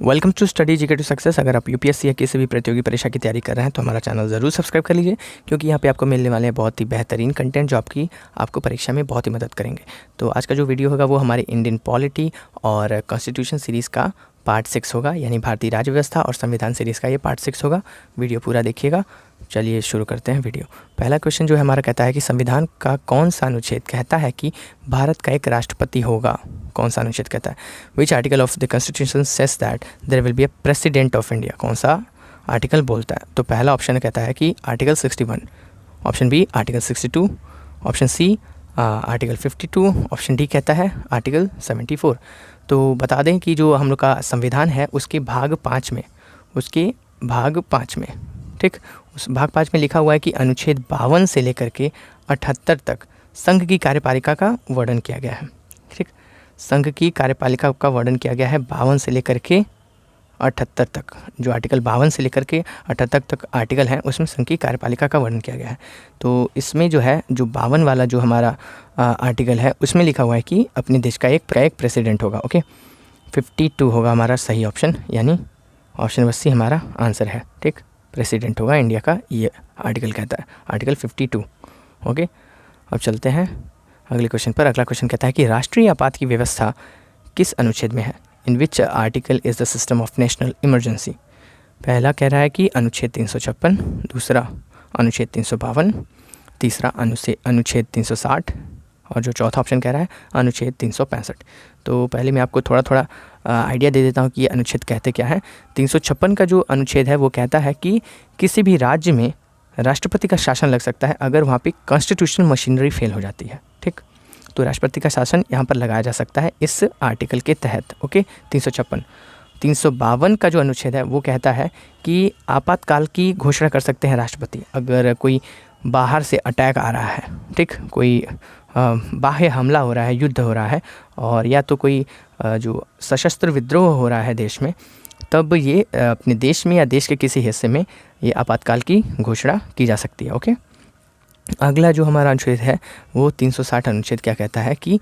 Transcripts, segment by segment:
Welcome to study GK to success. अगर आप UPSC या किसी भी प्रतियोगी परीक्षा की तैयारी कर रहे हैं तो हमारा चैनल ज़रूर सब्सक्राइब कर लीजिए, क्योंकि यहाँ पे आपको मिलने वाले हैं बहुत ही बेहतरीन कंटेंट जो आपकी आपको परीक्षा में बहुत ही मदद करेंगे। तो आज का जो वीडियो होगा वो हमारे इंडियन पॉलिटी और कॉन्स्टिट्यूशन सीरीज़ का पार्ट 6 होगा, यानी भारतीय राज्य व्यवस्था और संविधान सीरीज़ का ये पार्ट 6 होगा। वीडियो पूरा देखिएगा। चलिए शुरू करते हैं वीडियो। पहला क्वेश्चन जो है हमारा कहता है कि संविधान का कौन सा अनुच्छेद कहता है कि भारत का एक राष्ट्रपति होगा। कौन सा अनुच्छेद कहता है? Which article of the constitution says that there will be a president of India. कौन सा आर्टिकल बोलता है? तो पहला ऑप्शन कहता है कि article 61, option B article 62, option C article 52, option D कहता है आर्टिकल 74। तो बता दें कि जो हम लोग का संविधान है उसके भाग 5 में, ठीक, उस भाग 5 में लिखा हुआ है कि अनुच्छेद 52 से लेकर के 78 तक संघ की कार्यपालिका का वर्णन किया गया है। ठीक, संघ की कार्यपालिका का वर्णन किया गया है 52 से लेकर के 78 तक। जो आर्टिकल 52 से लेकर के 78 तक आर्टिकल हैं उसमें संघ की कार्यपालिका का वर्णन किया गया है। तो इसमें जो है जो 52 वाला जो हमारा आर्टिकल है उसमें लिखा हुआ है कि अपने देश का एक प्रेसिडेंट होगा। ओके, 52 होगा हमारा सही ऑप्शन, यानी ऑप्शन नंबर सी हमारा आंसर है। ठीक, प्रेसिडेंट होगा इंडिया का, ये आर्टिकल कहता है, आर्टिकल 52। ओके, अब चलते हैं अगले क्वेश्चन पर। अगला क्वेश्चन कहता है कि राष्ट्रीय आपात की व्यवस्था किस अनुच्छेद में है? In which article is the system of national emergency. पहला कह रहा है कि अनुच्छेद 356, दूसरा अनुच्छेद 352, तीसरा अनुच्छेद 360 और जो चौथा ऑप्शन कह रहा है अनुच्छेद 365। तो पहले मैं आपको थोड़ा आइडिया दे देता हूँ कि ये अनुच्छेद कहते क्या है। 356 का जो अनुच्छेद है वो कहता है कि किसी भी राज्य में राष्ट्रपति का शासन लग सकता है अगर वहाँ पे कॉन्स्टिट्यूशनल मशीनरी फेल हो जाती है। ठीक, तो राष्ट्रपति का शासन यहाँ पर लगाया जा सकता है इस आर्टिकल के तहत। ओके, 356। 352 का जो अनुच्छेद है वो कहता है कि आपातकाल की घोषणा कर सकते हैं राष्ट्रपति अगर कोई बाहर से अटैक आ रहा है। ठीक, कोई बाह्य हमला हो रहा है, युद्ध हो रहा है, और या तो कोई जो सशस्त्र विद्रोह हो रहा है देश में, तब ये अपने देश में या देश के किसी हिस्से में ये आपातकाल की घोषणा की जा सकती है। ओके, अगला जो हमारा अनुच्छेद है वो 360 अनुच्छेद क्या कहता है कि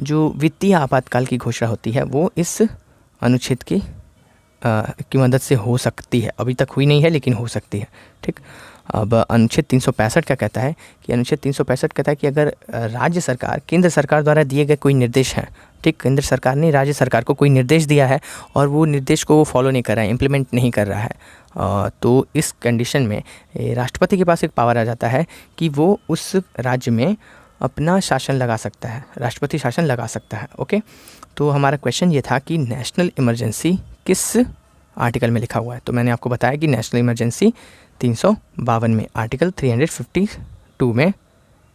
जो वित्तीय आपातकाल की घोषणा होती है वो इस अनुच्छेद की मदद से हो सकती है। अभी तक हुई नहीं है लेकिन हो सकती है। ठीक, अब अनुच्छेद 365 क्या कहता है कि अनुच्छेद 365 कहता है कि अगर राज्य सरकार केंद्र सरकार द्वारा दिए गए कोई निर्देश हैं, ठीक, केंद्र सरकार ने राज्य सरकार को कोई निर्देश दिया है और वो निर्देश को वो फॉलो नहीं कर रहा है, इम्प्लीमेंट नहीं कर रहा है, तो इस कंडीशन में राष्ट्रपति के पास एक पावर आ जाता है कि वो उस राज्य में अपना शासन लगा सकता है, राष्ट्रपति शासन लगा सकता है। ओके, तो हमारा क्वेश्चन ये था कि नेशनल इमरजेंसी किस आर्टिकल में लिखा हुआ है। तो मैंने आपको बताया कि नेशनल इमरजेंसी 352 में, आर्टिकल 352 में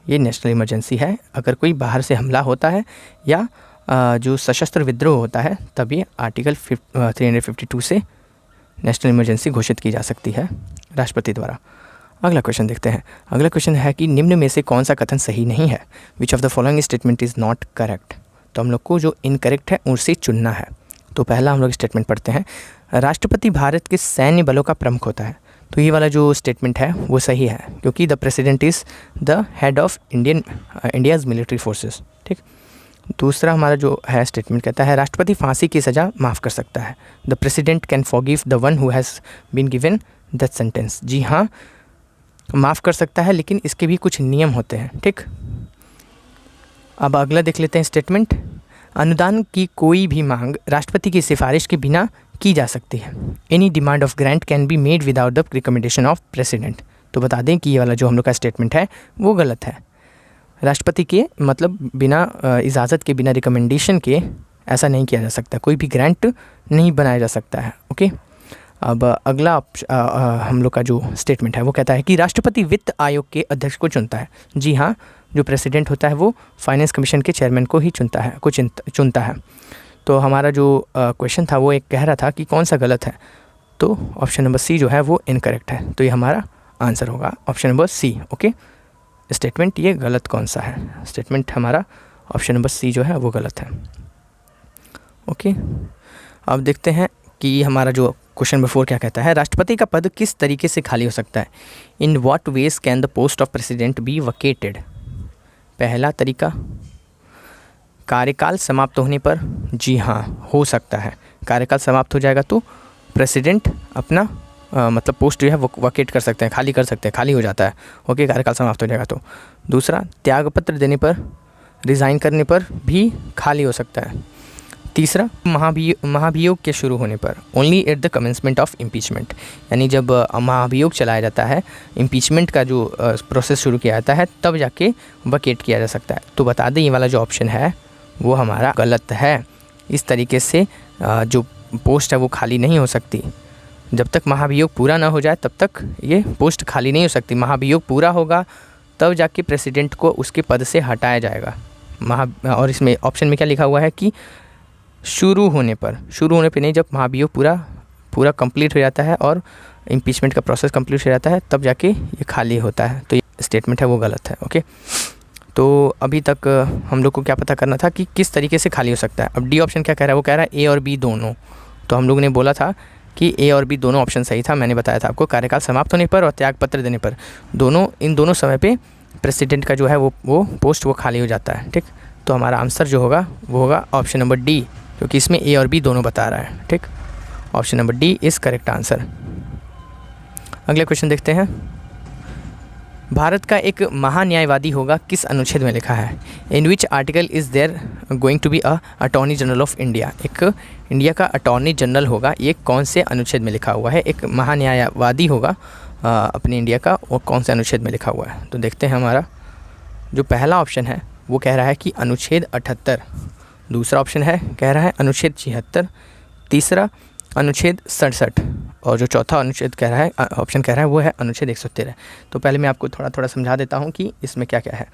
ये नेशनल इमरजेंसी है। अगर कोई बाहर से हमला होता है या जो सशस्त्र विद्रोह होता है तब ये आर्टिकल 352 से नेशनल इमरजेंसी घोषित की जा सकती है राष्ट्रपति द्वारा। अगला क्वेश्चन देखते हैं। अगला क्वेश्चन है कि निम्न में से कौन सा कथन सही नहीं है? Which of the following statement is not correct. तो हम लोग को जो इनकरेक्ट है उसे चुनना है। तो पहला हम लोग स्टेटमेंट पढ़ते हैं, राष्ट्रपति भारत के सैन्य बलों का प्रमुख होता है। तो ये वाला जो स्टेटमेंट है वो सही है, क्योंकि the president is the head of India's military forces. ठीक, दूसरा हमारा जो है स्टेटमेंट कहता है राष्ट्रपति फांसी की सज़ा माफ़ कर सकता है। The president can forgive the one who has been given death sentence. जी हाँ, माफ़ कर सकता है लेकिन इसके भी कुछ नियम होते हैं। ठीक, अब अगला देख लेते हैं स्टेटमेंट, अनुदान की कोई भी मांग राष्ट्रपति की सिफारिश के बिना की जा सकती है। Any demand of grant can be made without the recommendation of president. तो बता दें कि ये वाला जो हम लोग का स्टेटमेंट है वो गलत है। राष्ट्रपति के मतलब बिना इजाज़त के, बिना रिकमेंडेशन के ऐसा नहीं किया जा सकता, कोई भी ग्रांट नहीं बनाया जा सकता है। ओके, अब अगला हम लोग का जो स्टेटमेंट है वो कहता है कि राष्ट्रपति वित्त आयोग के अध्यक्ष को चुनता है। जी हाँ, जो प्रेसिडेंट होता है वो फाइनेंस कमीशन के चेयरमैन को ही चुनता है। तो हमारा जो क्वेश्चन था वो एक कह रहा था कि कौन सा गलत है, तो ऑप्शन नंबर सी जो है वो इनकरेक्ट है। तो ये हमारा आंसर होगा option number C. Okay, statement ये गलत कौन सा है? स्टेटमेंट हमारा ऑप्शन नंबर सी जो है वो गलत है। ओके, अब देखते हैं कि हमारा जो क्वेश्चन नंबर 4 क्या कहता है, राष्ट्रपति का पद किस तरीके से खाली हो सकता है? In what ways can the post of president be vacated. पहला तरीका, कार्यकाल समाप्त होने पर, जी हाँ हो सकता है। कार्यकाल समाप्त हो जाएगा तो प्रेसिडेंट अपना मतलब पोस्ट जो है वो वकेट कर सकते हैं, खाली कर सकते हैं, खाली हो जाता है। ओके, कार्यकाल समाप्त हो जाएगा तो। दूसरा, त्यागपत्र देने पर, रिज़ाइन करने पर भी खाली हो सकता है। तीसरा, महाभियोग के शुरू होने पर, only at the commencement of impeachment, यानी जब महाभियोग चलाया जाता है, इम्पीचमेंट का जो प्रोसेस शुरू किया जाता है, तब जाके वकेट किया जा सकता है। तो बता दें ये वाला जो ऑप्शन है वो हमारा गलत है। इस तरीके से जो पोस्ट है वो खाली नहीं हो सकती। जब तक महाभियोग पूरा ना हो जाए तब तक ये पोस्ट खाली नहीं हो सकती। महाभियोग पूरा होगा तब जाके प्रेसिडेंट को उसके पद से हटाया जाएगा। और इसमें ऑप्शन में क्या लिखा हुआ है कि शुरू होने पर नहीं, जब महाभियोग पूरा कंप्लीट हो जाता है और इम्पीचमेंट का प्रोसेस कंप्लीट हो जाता है तब जाके ये खाली होता है। तो ये स्टेटमेंट है वो गलत है। ओके, तो अभी तक हम लोग को क्या पता करना था कि किस तरीके से खाली हो सकता है। अब डी ऑप्शन क्या कह रहा है, वो कह रहा है ए और बी दोनों। तो हम लोग ने बोला था कि ए और बी दोनों ऑप्शन सही था। मैंने बताया था आपको, कार्यकाल समाप्त होने पर और त्यागपत्र देने पर इन दोनों समय पे प्रेसिडेंट का जो है वो पोस्ट वो खाली हो जाता है। ठीक, तो हमारा आंसर जो होगा वो होगा ऑप्शन नंबर डी, क्योंकि इसमें ए और बी दोनों बता रहा है। ठीक, option number D is correct answer. अगले क्वेश्चन देखते हैं। भारत का एक महान्यायवादी होगा किस अनुच्छेद में लिखा है? In which article is there going to be attorney general of India? एक इंडिया का अटॉर्नी जनरल होगा, ये कौन से अनुच्छेद में लिखा हुआ है? एक महान्यायवादी होगा अपने इंडिया का, वो कौन से अनुच्छेद में लिखा हुआ है? तो देखते हैं। हमारा जो पहला ऑप्शन है वो कह रहा है कि अनुच्छेद 78, दूसरा ऑप्शन है कह रहा है अनुच्छेद 76, तीसरा अनुच्छेद 67 और जो चौथा अनुच्छेद कह रहा है ऑप्शन कह रहा है वो है अनुच्छेद 113। तो पहले मैं आपको थोड़ा समझा देता हूँ कि इसमें क्या क्या है।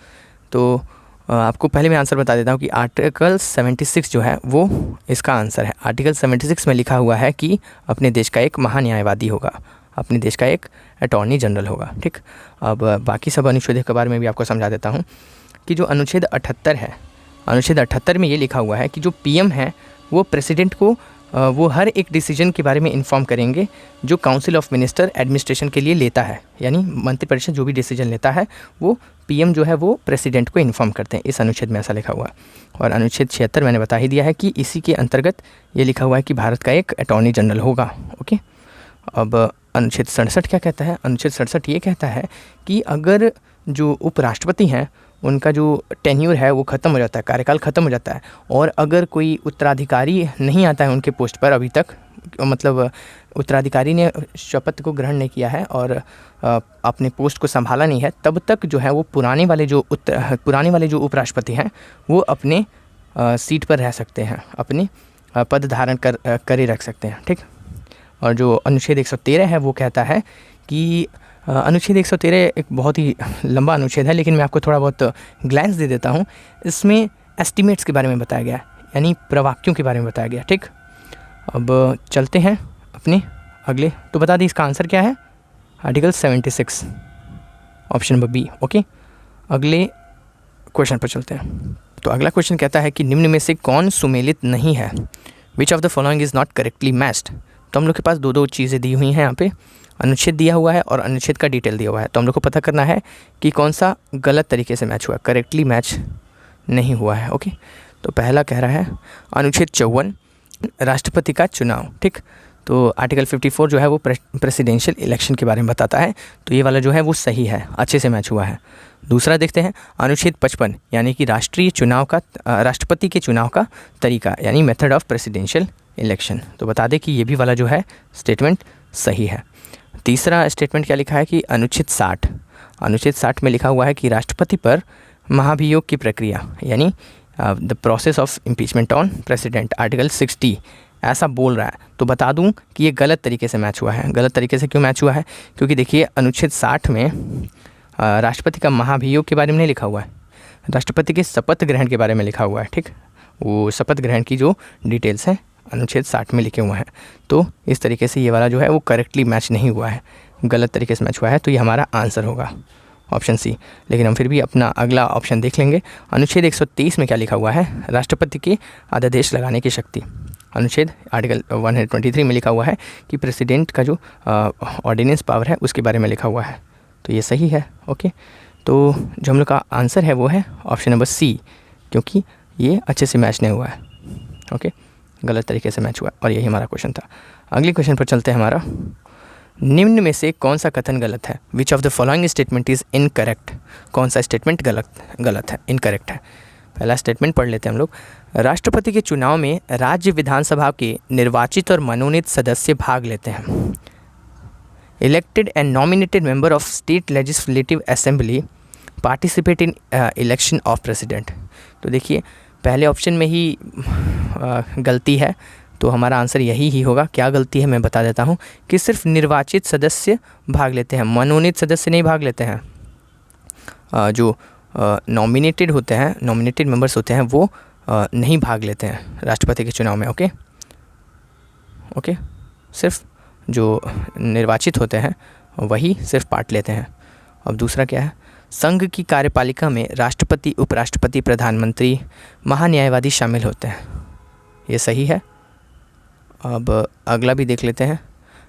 तो आपको पहले मैं आंसर बता देता हूँ कि आर्टिकल 76 जो है वो इसका आंसर है। आर्टिकल 76 में लिखा हुआ है कि अपने देश का एक महान्यायवादी होगा, अपने देश का एक अटॉर्नी जनरल होगा। ठीक, अब बाकी सब अनुच्छेद के बारे में भी आपको समझा देता हूँ कि जो अनुच्छेद 78 है, अनुच्छेद 78 में ये लिखा हुआ है कि जो पीएम है वो प्रेसिडेंट को वो हर एक डिसीजन के बारे में इन्फॉर्म करेंगे जो काउंसिल ऑफ मिनिस्टर एडमिनिस्ट्रेशन के लिए लेता है, यानी मंत्रिपरिषद जो भी डिसीजन लेता है वो पीएम जो है वो प्रेसिडेंट को इन्फॉर्म करते हैं। इस अनुच्छेद में ऐसा लिखा हुआ है। और अनुच्छेद 76 मैंने बता ही दिया है कि इसी के अंतर्गत ये लिखा हुआ है कि भारत का एक अटॉर्नी जनरल होगा। ओके, अब अनुच्छेद 67 क्या कहता है? अनुच्छेद 67 ये कहता है कि अगर जो उपराष्ट्रपति हैं उनका जो टेन्यूर है वो ख़त्म हो जाता है, कार्यकाल ख़त्म हो जाता है, और अगर कोई उत्तराधिकारी नहीं आता है उनके पोस्ट पर अभी तक, मतलब उत्तराधिकारी ने शपथ को ग्रहण नहीं किया है और अपने पोस्ट को संभाला नहीं है, तब तक जो है वो पुराने वाले जो उपराष्ट्रपति हैं वो अपने सीट पर रह सकते हैं, अपनी पद धारण करे रख सकते हैं। ठीक, और जो अनुच्छेद 113 है वो कहता है कि अनुच्छेद 113 एक बहुत ही लंबा अनुच्छेद है, लेकिन मैं आपको थोड़ा बहुत ग्लैंस दे देता हूँ। इसमें एस्टिमेट्स के बारे में बताया गया है, यानी प्रवाक्यों के बारे में बताया गया। ठीक, अब चलते हैं अपने अगले। तो बता दी इसका आंसर क्या है? Article 76, option number B. Okay, अगले क्वेश्चन पर चलते हैं। तो अगला क्वेश्चन कहता है कि निम्न में से कौन सुमेलित नहीं है? Which of the following is not correctly matched? तो हम लोग के पास दो चीज़ें दी हुई हैं यहाँ पे, अनुच्छेद दिया हुआ है और अनुच्छेद का डिटेल दिया हुआ है। तो हम लोग को पता करना है कि कौन सा गलत तरीके से मैच हुआ, करेक्टली मैच नहीं हुआ है। ओके, तो पहला कह रहा है अनुच्छेद 54 राष्ट्रपति का चुनाव। ठीक, तो आर्टिकल 54 जो है वो प्रेसिडेंशियल इलेक्शन के बारे में बताता है, तो ये वाला जो है वो सही है, अच्छे से मैच हुआ है। दूसरा देखते हैं अनुच्छेद 55, यानी कि राष्ट्रपति के चुनाव का तरीका, यानी मेथड ऑफ प्रेसिडेंशियल इलेक्शन। तो बता दें कि ये भी वाला जो है स्टेटमेंट सही है। तीसरा स्टेटमेंट क्या लिखा है कि अनुच्छेद 60 में लिखा हुआ है कि राष्ट्रपति पर महाभियोग की प्रक्रिया, यानी the process of impeachment on president, article 60 ऐसा बोल रहा है। तो बता दूं कि ये गलत तरीके से मैच हुआ है। गलत तरीके से क्यों मैच हुआ है? क्योंकि देखिए अनुच्छेद 60 में राष्ट्रपति का महाभियोग के बारे में नहीं लिखा हुआ है, राष्ट्रपति के शपथ ग्रहण के बारे में लिखा हुआ है। ठीक, वो शपथ ग्रहण की जो डिटेल्स हैं अनुच्छेद 60 में लिखे हुए हैं। तो इस तरीके से ये वाला जो है वो करेक्टली मैच नहीं हुआ है, गलत तरीके से मैच हुआ है। तो ये हमारा आंसर होगा ऑप्शन सी। लेकिन हम फिर भी अपना अगला ऑप्शन देख लेंगे। अनुच्छेद 123 में क्या लिखा हुआ है? राष्ट्रपति के अध्यादेश लगाने की शक्ति। अनुच्छेद आर्टिकल 123 में लिखा हुआ है कि प्रेसिडेंट का जो ऑर्डिनेंस पावर है उसके बारे में लिखा हुआ है। तो ये सही है। ओके, तो जो हम लोग का आंसर है वो है ऑप्शन नंबर सी, क्योंकि ये अच्छे से मैच नहीं हुआ है। ओके, गलत तरीके से मैच हुआ और यही हमारा क्वेश्चन था। अगले क्वेश्चन पर चलते हैं। हमारा निम्न में से कौन सा कथन गलत है? Which of the following statement is incorrect? कौन सा स्टेटमेंट गलत है, इनकरेक्ट है? पहला स्टेटमेंट पढ़ लेते हैं हम लोग। राष्ट्रपति के चुनाव में राज्य विधानसभा के निर्वाचित और मनोनीत सदस्य भाग लेते हैं। Elected and nominated member of state legislative assembly participate in election of president. तो देखिए पहले ऑप्शन में ही गलती है, तो हमारा आंसर यही ही होगा। क्या गलती है मैं बता देता हूँ कि सिर्फ निर्वाचित सदस्य भाग लेते हैं, मनोनीत सदस्य नहीं भाग लेते हैं। जो नॉमिनेटेड होते हैं, नॉमिनेटेड मेंबर्स होते हैं, वो नहीं भाग लेते हैं राष्ट्रपति के चुनाव में। ओके, सिर्फ जो निर्वाचित होते हैं वही सिर्फ पार्ट लेते हैं। अब दूसरा क्या है? संघ की कार्यपालिका में राष्ट्रपति, उपराष्ट्रपति, प्रधानमंत्री, महान्यायवादी शामिल होते हैं। ये सही है। अब अगला भी देख लेते हैं।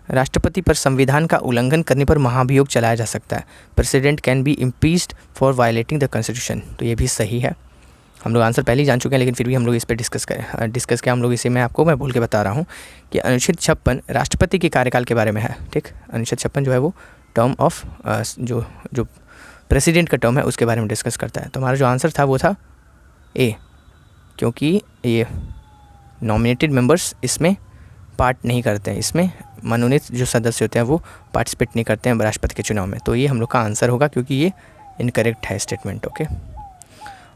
राष्ट्रपति पर संविधान का उल्लंघन करने पर महाभियोग चलाया जा सकता है। President can be impeached for violating the constitution. तो ये भी सही है। हम लोग आंसर पहले ही जान चुके हैं, लेकिन फिर भी हम लोग इस पर डिस्कस किया हम लोग इसे। मैं बोल के बता रहा हूँ कि अनुच्छेद 56 राष्ट्रपति के कार्यकाल के बारे में है। ठीक, अनुच्छेद 56 जो है वो टर्म ऑफ जो प्रेसिडेंट का टर्म है उसके बारे में डिस्कस करता है। तो हमारा जो आंसर था वो था ए, क्योंकि ये नॉमिनेटेड मेंबर्स इसमें पार्ट नहीं करते हैं, इसमें मनोनीत जो सदस्य होते हैं वो पार्टिसिपेट नहीं करते हैं राष्ट्रपति के चुनाव में। तो ये हम लोग का आंसर होगा, क्योंकि ये इनकरेक्ट है स्टेटमेंट। ओके,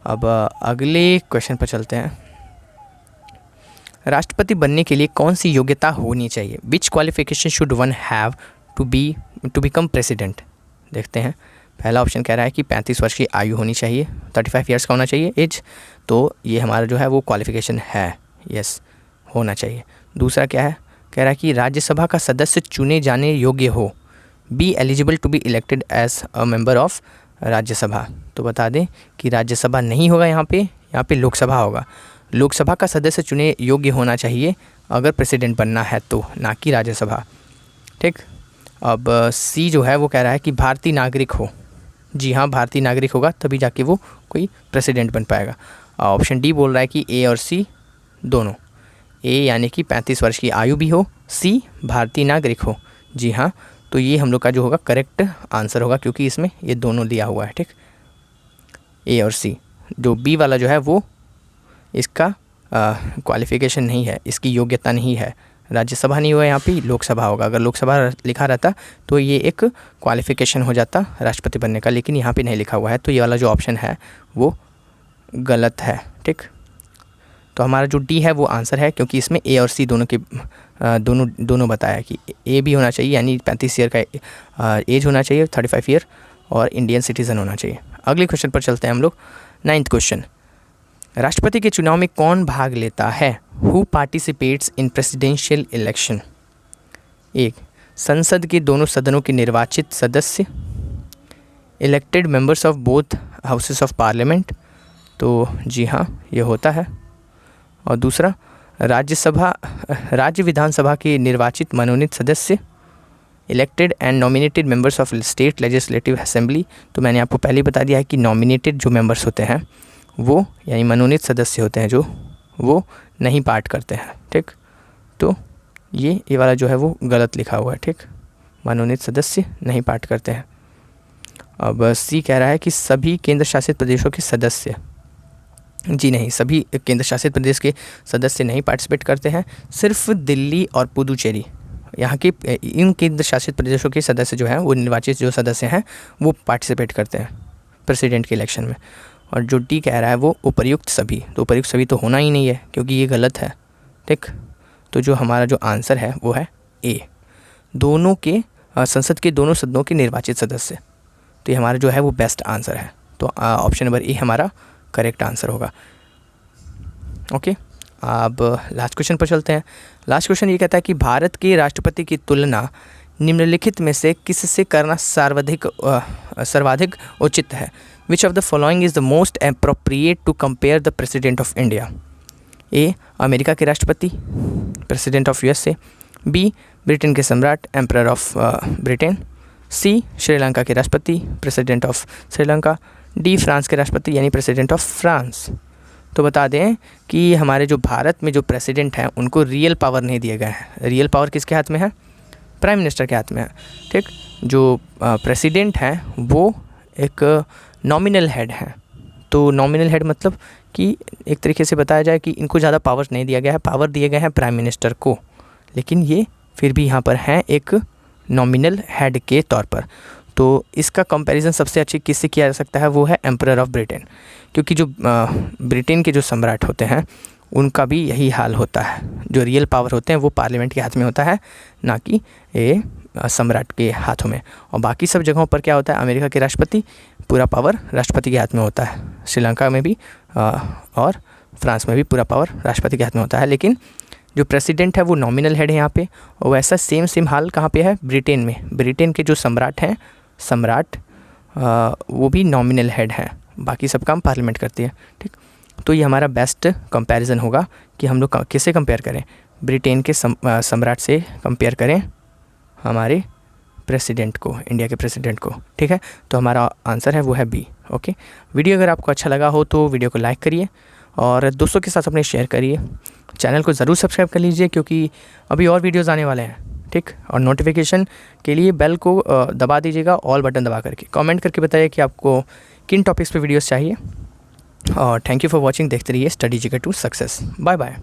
अब अगले क्वेश्चन पर चलते हैं। राष्ट्रपति बनने के लिए कौन सी योग्यता होनी चाहिए? Which qualification should one have to become president? देखते हैं। पहला ऑप्शन कह रहा है कि 35 वर्ष की आयु होनी चाहिए, 35 ईयर्स का होना चाहिए एज। तो ये हमारा जो है वो क्वालिफिकेशन है, यस, होना चाहिए। दूसरा क्या है? कह रहा है कि राज्यसभा का सदस्य चुने जाने योग्य हो, be eligible to be elected as a member of Rajya Sabha. तो बता दें कि राज्यसभा नहीं होगा, यहाँ पे लोकसभा होगा। लोकसभा का सदस्य चुने योग्य होना चाहिए अगर प्रेसिडेंट बनना है तो, ना कि राज्यसभा। ठीक, अब सी जो है वो कह रहा है कि भारतीय नागरिक हो। जी हाँ, भारतीय नागरिक होगा तभी जाके वो कोई प्रेसिडेंट बन पाएगा। ऑप्शन डी बोल रहा है कि ए और सी दोनों, ए यानी कि 35 वर्ष की आयु भी हो, सी भारतीय नागरिक हो। जी हाँ, तो ये हम लोग का जो होगा करेक्ट आंसर होगा, क्योंकि इसमें ये दोनों दिया हुआ है। ठीक, ए और सी। जो बी वाला जो है वो इसका क्वालिफिकेशन नहीं है, इसकी योग्यता नहीं है। राज्यसभा नहीं हुआ, यहाँ पे लोकसभा होगा। अगर लोकसभा लिखा रहता तो ये एक क्वालिफिकेशन हो जाता राष्ट्रपति बनने का, लेकिन यहाँ पे नहीं लिखा हुआ है, तो ये वाला जो ऑप्शन है वो गलत है। ठीक, तो हमारा जो डी है वो आंसर है, क्योंकि इसमें ए और सी दोनों के दोनों बताया कि ए भी होना चाहिए, यानी 35 ईयर का एज होना चाहिए, 35 ईयर, और इंडियन सिटीज़न होना चाहिए। अगले क्वेश्चन पर चलते हैं हम लोग। 9th question. राष्ट्रपति के चुनाव में कौन भाग लेता है? Who participates in presidential election? एक, संसद के दोनों सदनों के निर्वाचित सदस्य, elected members of both houses of parliament. तो जी हाँ, ये होता है। और दूसरा, राज्य विधानसभा के निर्वाचित मनोनीत सदस्य, elected and nominated members of state legislative assembly. तो मैंने आपको पहले ही बता दिया है कि नॉमिनेटेड जो मेंबर्स होते हैं वो, यानी मनोनीत सदस्य होते हैं जो, वो नहीं पार्ट करते हैं। ठीक, तो ये वाला जो है वो गलत लिखा हुआ है। ठीक, मनोनीत सदस्य नहीं पार्ट करते हैं। अब सी कह रहा है कि सभी केंद्र शासित प्रदेशों के सदस्य। जी नहीं, सभी केंद्र शासित प्रदेश के सदस्य नहीं पार्टिसिपेट करते हैं, सिर्फ दिल्ली और पुदुचेरी, यहाँ के इन केंद्र शासित प्रदेशों के सदस्य जो हैं वो, निर्वाचित जो सदस्य हैं वो पार्टिसिपेट करते हैं प्रेसिडेंट के इलेक्शन में। और जो डी कह रहा है वो उपर्युक्त सभी, तो उपर्युक्त सभी तो होना ही नहीं है, क्योंकि ये गलत है। ठीक, तो जो हमारा जो आंसर है वो है ए, दोनों के संसद के दोनों सदनों के निर्वाचित सदस्य। तो ये हमारा जो है वो बेस्ट आंसर है। तो ऑप्शन नंबर ए हमारा करेक्ट आंसर होगा। ओके, अब लास्ट क्वेश्चन पर चलते हैं। लास्ट क्वेश्चन ये कहता है कि भारत के राष्ट्रपति की तुलना निम्नलिखित में से किससे करना सर्वाधिक उचित है? Which of the following is the most appropriate to compare the president of India? A, America के राष्ट्रपति, president of USA. B, Britain के सम्राट, emperor of Britain. C, Sri Lanka के राष्ट्रपति, president of Sri Lanka. D, France के राष्ट्रपति, यानी प्रेसिडेंट ऑफ फ्रांस। तो बता दें कि हमारे जो भारत में जो प्रेसिडेंट हैं उनको रियल पावर नहीं दिया गया है। रियल पावर किसके हाथ में है? प्राइम मिनिस्टर के हाथ में है। ठीक, जो प्रेसिडेंट हैं वो एक नॉमिनल हेड हैं। तो नॉमिनल हेड मतलब कि एक तरीके से बताया जाए कि इनको ज़्यादा पावर नहीं दिया गया है, पावर दिए गए हैं प्राइम मिनिस्टर को, लेकिन ये फिर भी यहाँ पर हैं एक नॉमिनल हेड के तौर पर। तो इसका कंपैरिजन सबसे अच्छी किससे किया जा सकता है? वो है एम्परर ऑफ ब्रिटेन, क्योंकि जो ब्रिटेन के जो सम्राट होते हैं उनका भी यही हाल होता है। जो रियल पावर होते हैं वो पार्लियामेंट के हाथ में होता है, ना कि ये सम्राट के हाथों में। और बाकी सब जगहों पर क्या होता है? अमेरिका के राष्ट्रपति, पूरा पावर राष्ट्रपति के हाथ में होता है। श्रीलंका में भी और फ्रांस में भी पूरा पावर राष्ट्रपति के हाथ में होता है, लेकिन जो प्रेसिडेंट है वो नॉमिनल हेड है यहाँ पे। और वैसा सेम हाल कहाँ पे है? ब्रिटेन में। ब्रिटेन के जो सम्राट हैं, सम्राट वो भी नॉमिनल हेड है, बाकी सब काम पार्लियामेंट करती है। ठीक, तो ये हमारा बेस्ट कंपैरिजन होगा कि हम लोग किससे कंपेयर करें? ब्रिटेन के सम्राट से कंपेयर करें हमारे प्रेसिडेंट को, इंडिया के प्रेसिडेंट को। ठीक है, तो हमारा आंसर है वो है बी। ओके, वीडियो अगर आपको अच्छा लगा हो तो वीडियो को लाइक करिए और दोस्तों के साथ अपने शेयर करिए। चैनल को ज़रूर सब्सक्राइब कर लीजिए क्योंकि अभी और वीडियोज़ आने वाले हैं। ठीक, और नोटिफिकेशन के लिए बेल को दबा दीजिएगा, ऑल बटन दबा करके। कमेंट करके बताइए कि आपको किन टॉपिक्स पे वीडियोस चाहिए। और थैंक यू फॉर वॉचिंग। देखते रहिए स्टडी जिगर टू सक्सेस। Bye bye.